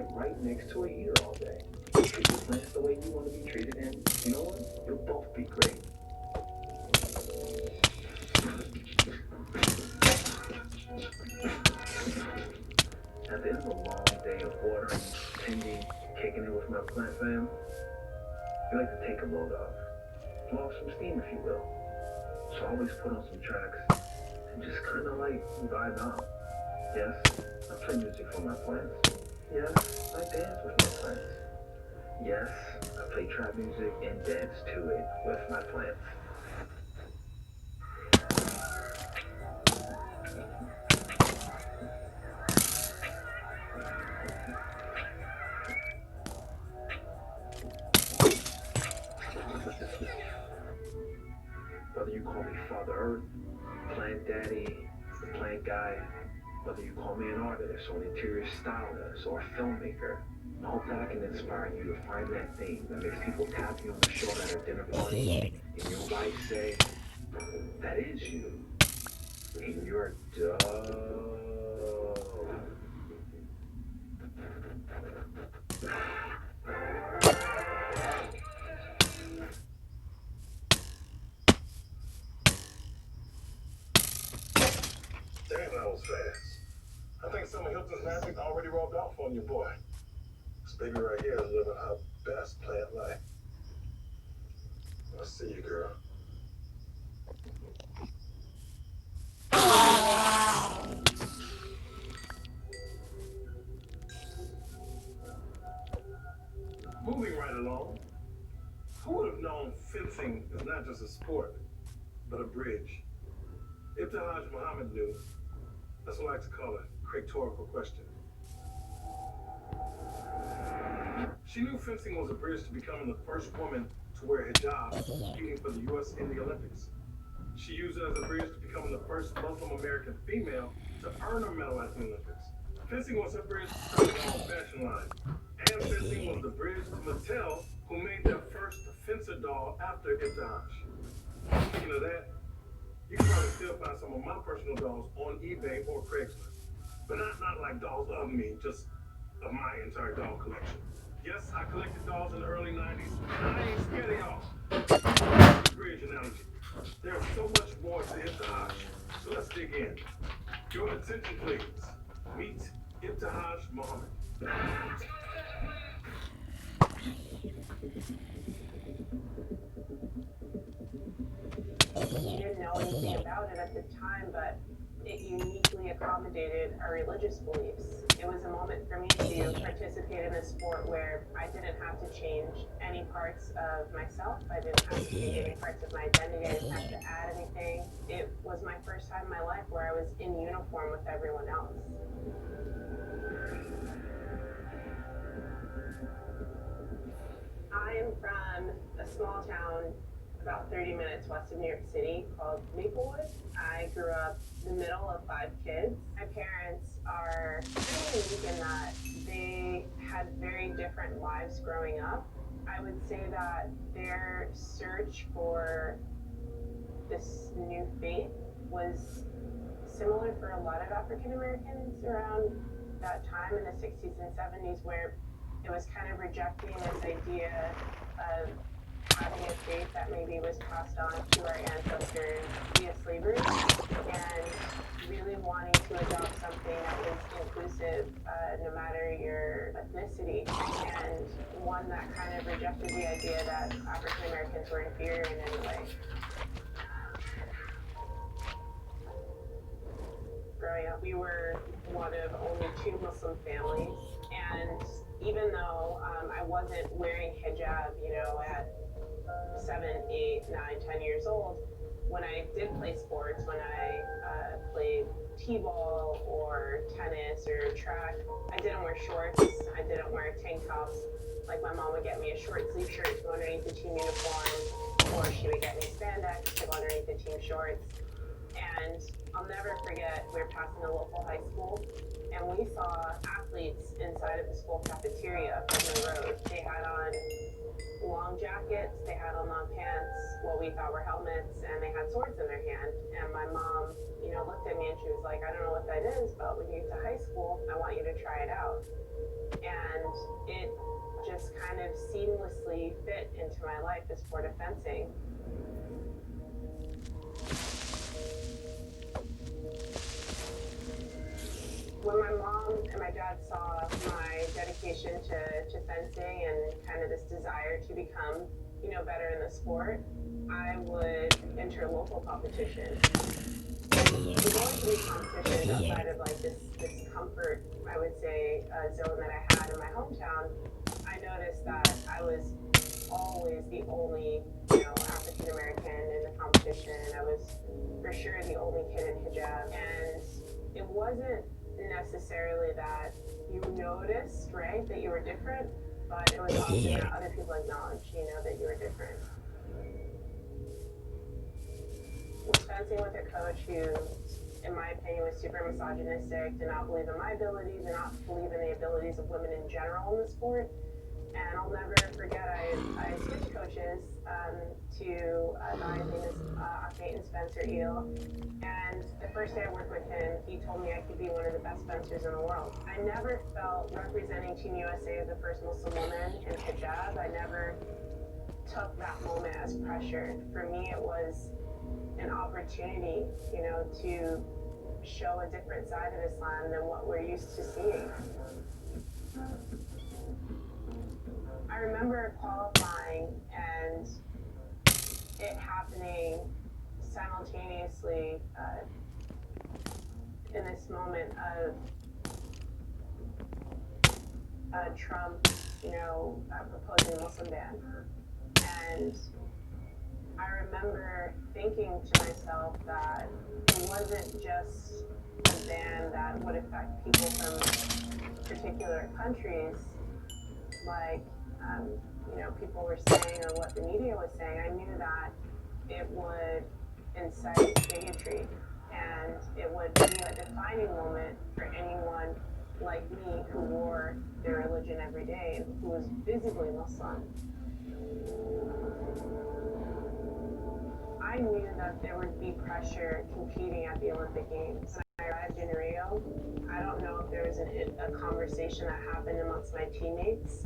plant right next to a heater all day. Treat your plants the way you want to be treated, and you know what? You'll both be great. At the end of a long day of watering, tending, kicking it with my plant fam, I like to take a load off. Blow off some steam, if you will. So I always put on some tracks and just kind of like vibe out. Yes, I play music for my plants. Yes, I dance with my plants. Yes, I play trap music and dance to it with my plants. Whether you call me Father Earth, Plant Daddy, the Plant Guy, whether you call me an artist or an interior stylist or a filmmaker, I hope that I can inspire you to find that thing that makes people tap you on the shoulder at a dinner party and your wife say, that is you, and you're dope. Damn, that was fast. I think some of Hilton's magic already rubbed off on your boy. This baby right here is living her best plant life. I see you, girl. Moving right along, who would have known fencing is not just a sport, but a bridge? Ibtihaj Muhammad knew. That's what I like to call a rhetorical question. She knew fencing was a bridge to becoming the first woman to wear hijab, competing for the U.S. in the Olympics. She used it as a bridge to becoming the first Muslim American female to earn a medal at the Olympics. Fencing was her bridge to starting her own fashion line. And fencing was the bridge to Mattel, who made their first fencer doll after Ibtihaj. Speaking of that, you can probably still find some of my personal dolls on eBay or Craigslist. But not like dolls of me, just of my entire doll collection. Yes, I collected dolls in the early 90s, and I ain't scared of y'all. Bridge analogy. There's so much more to Ibtihaj, so let's dig in. Your attention, please. Meet Ibtihaj Muhammad. We didn't know anything about it at the time, but it uniquely accommodated our religious beliefs. It was a moment for me to participate in a sport where I didn't have to change any parts of myself. I didn't have to change any parts of my identity. I didn't have to add anything. It was my first time in my life where I was in uniform with everyone else. I am from a small town about 30 minutes west of New York City called Maplewood. I grew up the middle of 5 kids. My parents are pretty unique in that they had very different lives growing up. I would say that their search for this new faith was similar for a lot of African Americans around that time in the 60s and 70s, where it was kind of rejecting this idea of having a faith that maybe was passed on to our ancestors via slavery, and really wanting to adopt something that was inclusive, no matter your ethnicity, and one that kind of rejected the idea that African Americans were inferior in any way. Growing up, we were one of only 2 Muslim families, and even though I wasn't wearing hijab, at 7, 8, 9, 10 years old, when I did play sports, when I played t-ball or tennis or track, I didn't wear shorts, I didn't wear tank tops. Like, my mom would get me a short sleeve shirt to go underneath the team uniform, or she would get me spandex to go underneath the team shorts. And I'll never forget, we were passing a local high school, and we saw athletes inside of the school cafeteria from the road. They had on long jackets, they had on long pants, what we thought were helmets, and they had swords in their hand. And my mom, looked at me and she was like, I don't know what that is, but when you get to high school, I want you to try it out. And sport of fencing. When my mom and my dad saw my dedication to fencing and kind of this desire to become, better in the sport, I would enter local competitions. And going to these competitions outside of like this comfort, I would say, zone that I had in my hometown, I noticed that I was always the only, African American in the competition. I was for sure the only kid in hijab, and it wasn't necessarily that you noticed, right, that you were different, but it was often that other people acknowledged, that you were different. Fencing with a coach who, in my opinion, was super misogynistic, did not believe in my abilities, did not believe in the abilities of women in general in the sport. And I'll never forget, I switched coaches to a guy named Nathan Spencer Eel. And the first day I worked with him, he told me I could be one of the best fencers in the world. I never felt representing Team USA as the first Muslim woman in hijab. I never took that moment as pressure. For me, it was an opportunity, to show a different side of Islam than what we're used to seeing. I remember qualifying and it happening simultaneously in this moment of Trump, proposing a Muslim ban. And I remember thinking to myself that it wasn't just a ban that would affect people from particular countries, like people were saying or what the media was saying. I knew that it would incite bigotry, and it would be a defining moment for anyone like me who wore their religion every day and who was visibly Muslim. I knew that there would be pressure competing at the Olympic Games. When I arrived in Rio, I don't know if there was a conversation that happened amongst my teammates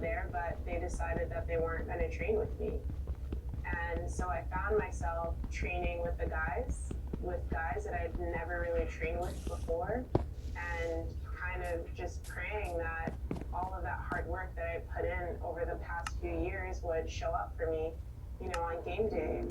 there, but they decided that they weren't going to train with me. And so I found myself training with guys that I'd never really trained with before, and kind of just praying that all of that hard work that I put in over the past few years would show up for me, on game day.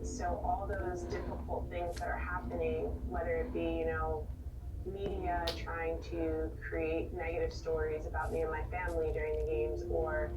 So all those difficult things that are happening, whether it be, media trying to create negative stories about me and my family during the games, or